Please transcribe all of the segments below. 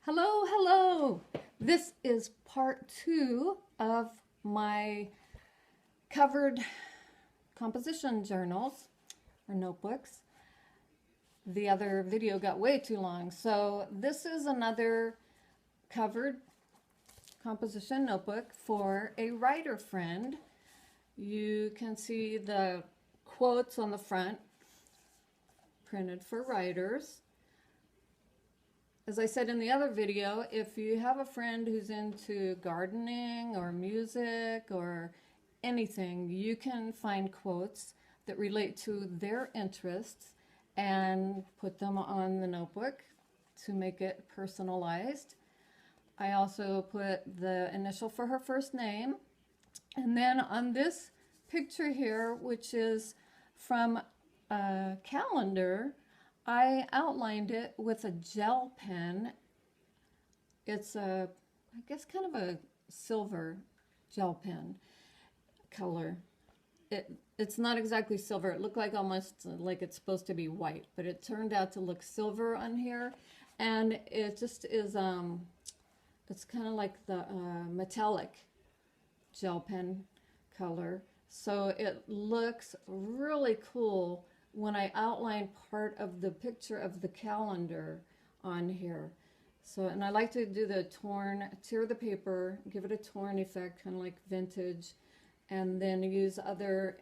Hello, hello. This is part 2 of my covered composition journals or notebooks. The other video got way too long, so this is another covered composition notebook for a writer friend. You can see the quotes on the front, printed for writers. As I said in the other video, if you have a friend who's into gardening or music or anything, you can find quotes that relate to their interests and put them on the notebook to make it personalized. I also put the initial for her first name. And then on this picture here, which is from a calendar, I outlined it with a gel pen. It's I guess kind of a silver gel pen color. It's not exactly silver. It looked like almost like it's supposed to be white, but it turned out to look silver on here. And it just is, it's kind of like the metallic gel pen color. So it looks really cool when I outline part of the picture of the calendar on here. So, and I like to do the tear the paper, give it a torn effect, kind of like vintage, and then use other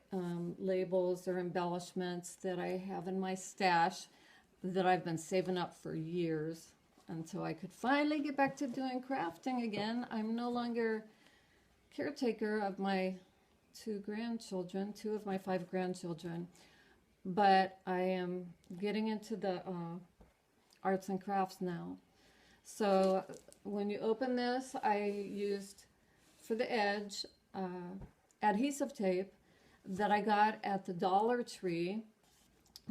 labels or embellishments that I have in my stash that I've been saving up for years until I could finally get back to doing crafting again. I'm no longer caretaker of my two of my 5 grandchildren. But I am getting into the arts and crafts now. So when you open this, I used for the edge adhesive tape that I got at the Dollar Tree.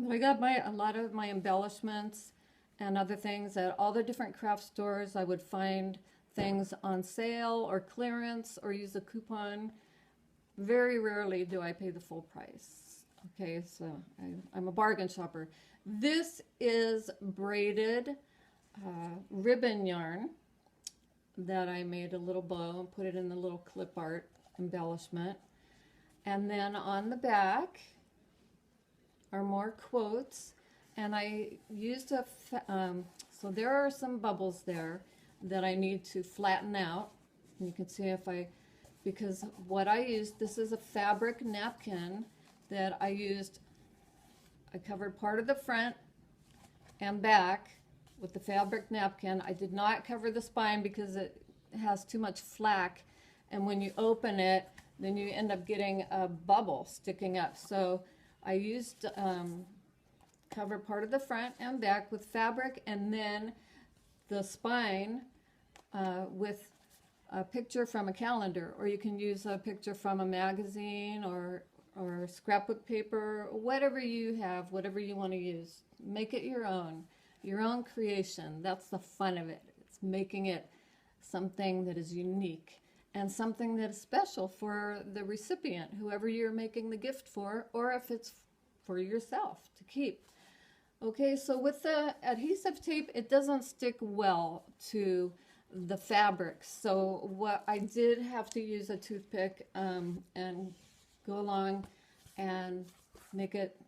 I got a lot of my embellishments and other things at all the different craft stores. I would find things on sale or clearance or use a coupon. Very rarely do I pay the full price. Okay, so I'm a bargain shopper. This is braided ribbon yarn that I made a little bow and put it in the little clip art embellishment. And then on the back are more quotes. And I used so there are some bubbles there that I need to flatten out. And you can see because what I used, this is a fabric napkin that I covered part of the front and back with the fabric napkin. I did not cover the spine because it has too much flack, and when you open it, then you end up getting a bubble sticking up. So I used cover part of the front and back with fabric, and then the spine with a picture from a calendar, or you can use a picture from a magazine or scrapbook paper, whatever you have, whatever you want to use. Make it your own creation. That's the fun of it. It's making it something that is unique and something that is special for the recipient, whoever you're making the gift for, or if it's for yourself to keep. Okay, so with the adhesive tape, it doesn't stick well to the fabric. So what I did have to use a toothpick and go along and make it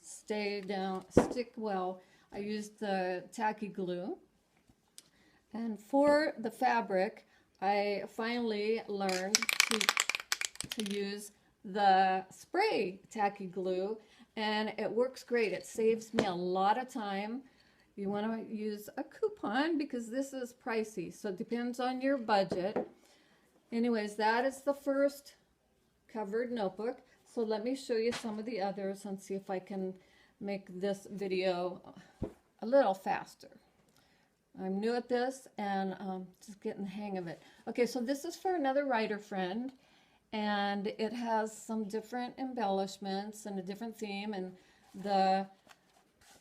stick well. I used the tacky glue. And for the fabric, I finally learned to use the spray tacky glue, and it works great. It saves me a lot of time. You want to use a coupon because this is pricey, so it depends on your budget. Anyways, that is the first covered notebook. So let me show you some of the others and see if I can make this video a little faster. I'm new at this and just getting the hang of it. Okay, so this is for another writer friend, and it has some different embellishments and a different theme, and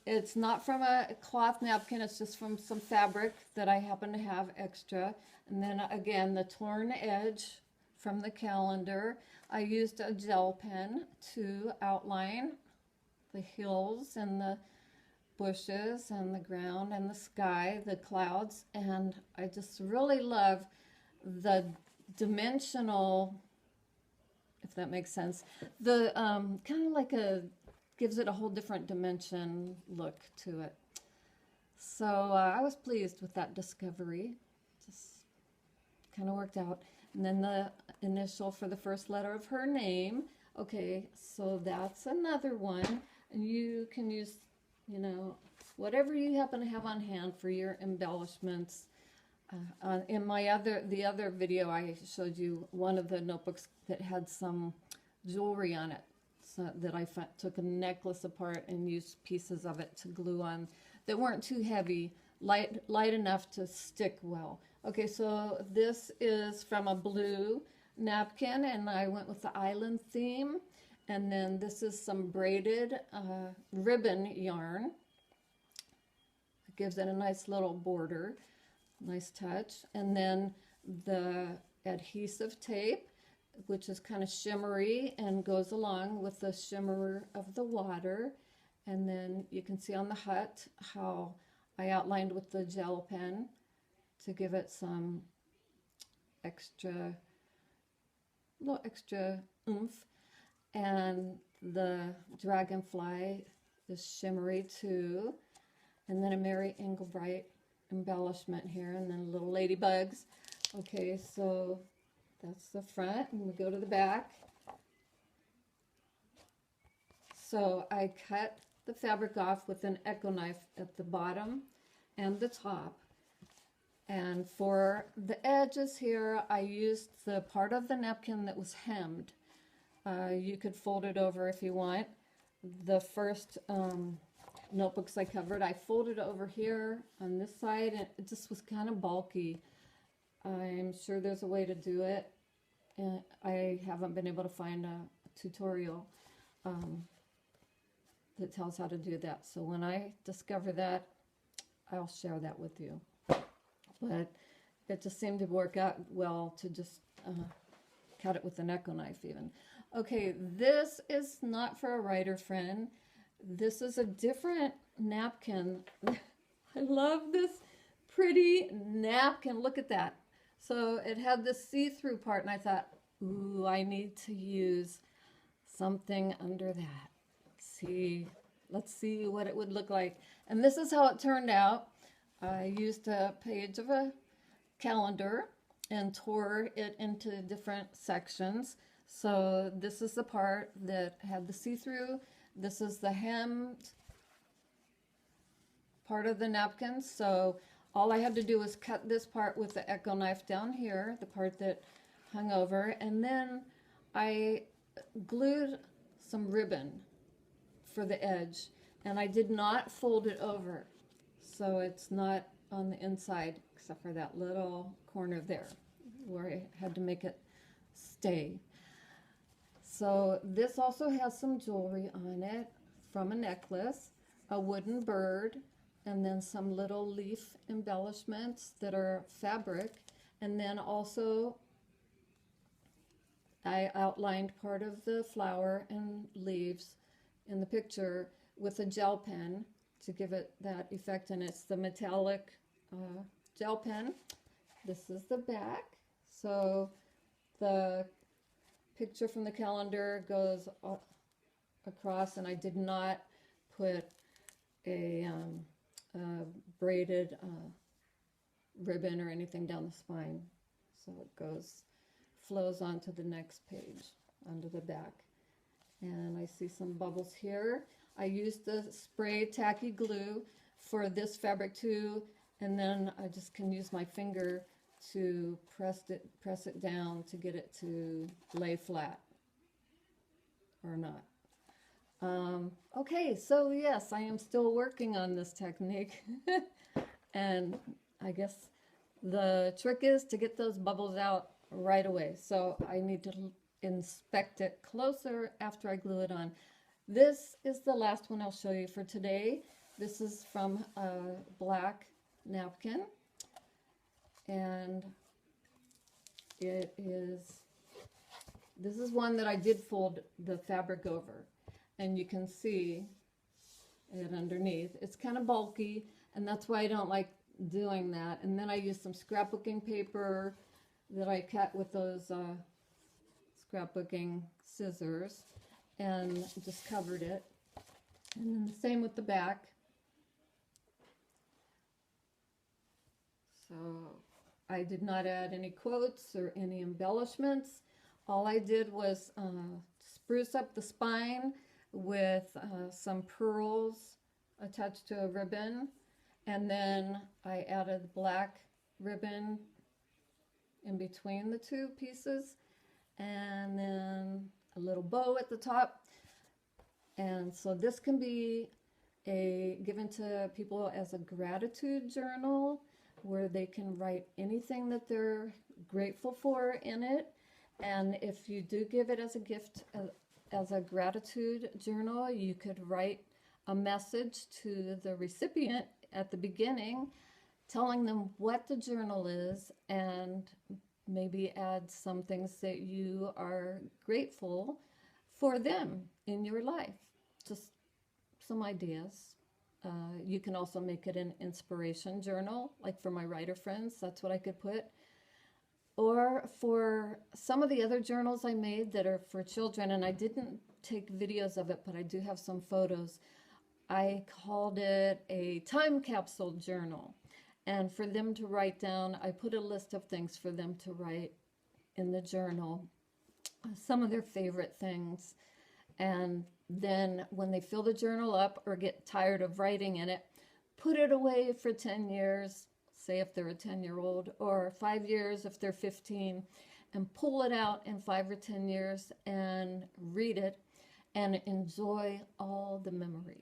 it's not from a cloth napkin, it's just from some fabric that I happen to have extra. And then again, the torn edge from the calendar. I used a gel pen to outline the hills and the bushes and the ground and the sky, the clouds, and I just really love the dimensional, if that makes sense, the kind of like gives it a whole different dimension look to it. So I was pleased with that discovery. Just kind of worked out. And then the initial for the first letter of her name. Okay, so that's another one. And you can use, you know, whatever you happen to have on hand for your embellishments. In the other video, I showed you one of the notebooks that had some jewelry on it. So that I took a necklace apart and used pieces of it to glue on that weren't too heavy, light enough to stick well. Okay, so this is from a blue napkin, and I went with the island theme. And then this is some braided ribbon yarn. It gives it a nice little border, nice touch. And then the adhesive tape, which is kind of shimmery and goes along with the shimmer of the water. And then you can see on the hut how I outlined with the gel pen to give it some little extra oomph. And the dragonfly is shimmery too. And then a Mary Englebright embellishment here, and then little ladybugs. Okay, so that's the front, and we go to the back. So I cut the fabric off with an Echo knife at the bottom and the top. And for the edges here, I used the part of the napkin that was hemmed. You could fold it over if you want. The first notebooks I covered, I folded over here on this side, and it just was kind of bulky. I'm sure there's a way to do it. I haven't been able to find a tutorial that tells how to do that. So when I discover that, I'll share that with you. But it just seemed to work out well to just cut it with an Echo knife even. Okay, this is not for a writer friend. This is a different napkin. I love this pretty napkin. Look at that. So it had this see-through part, and I thought, ooh, I need to use something under that. Let's see what it would look like. And this is how it turned out. I used a page of a calendar and tore it into different sections. So this is the part that had the see-through. This is the hemmed part of the napkin. So all I had to do was cut this part with the Echo knife down here, the part that hung over, and then I glued some ribbon for the edge, and I did not fold it over, so it's not on the inside except for that little corner there where I had to make it stay. So this also has some jewelry on it from a necklace, a wooden bird, and then some little leaf embellishments that are fabric. And then also I outlined part of the flower and leaves in the picture with a gel pen to give it that effect. And it's the metallic gel pen. This is the back. So the picture from the calendar goes across, and I did not put a braided ribbon or anything down the spine, so it flows onto the next page under the back. And I see some bubbles here. I used the spray tacky glue for this fabric too, and then I just can use my finger to press it down to get it to lay flat or not. Okay, so yes, I am still working on this technique. And I guess the trick is to get those bubbles out right away. So I need to inspect it closer after I glue it on. This is the last one I'll show you for today. This is from a black napkin. And this is one that I did fold the fabric over. And you can see it underneath. It's kind of bulky, and that's why I don't like doing that. And then I use some scrapbooking paper that I cut with those scrapbooking scissors and just covered it. And then the same with the back. So I did not add any quotes or any embellishments. All I did was spruce up the spine with some pearls attached to a ribbon, and then I added black ribbon in between the two pieces, and then a little bow at the top. And so this can be given to people as a gratitude journal, where they can write anything that they're grateful for in it. And if you do give it as a gift, as a gratitude journal, you could write a message to the recipient at the beginning, telling them what the journal is, and maybe add some things that you are grateful for them in your life. Just some ideas. You can also make it an inspiration journal, like for my writer friends, that's what I could put. Or for some of the other journals I made that are for children, and I didn't take videos of it, but I do have some photos. I called it a time capsule journal. And for them to write down, I put a list of things for them to write in the journal, some of their favorite things. And then when they fill the journal up or get tired of writing in it, put it away for 10 years, say if they're a 10-year-old, or 5 years if they're 15, and pull it out in 5 or 10 years and read it and enjoy all the memories.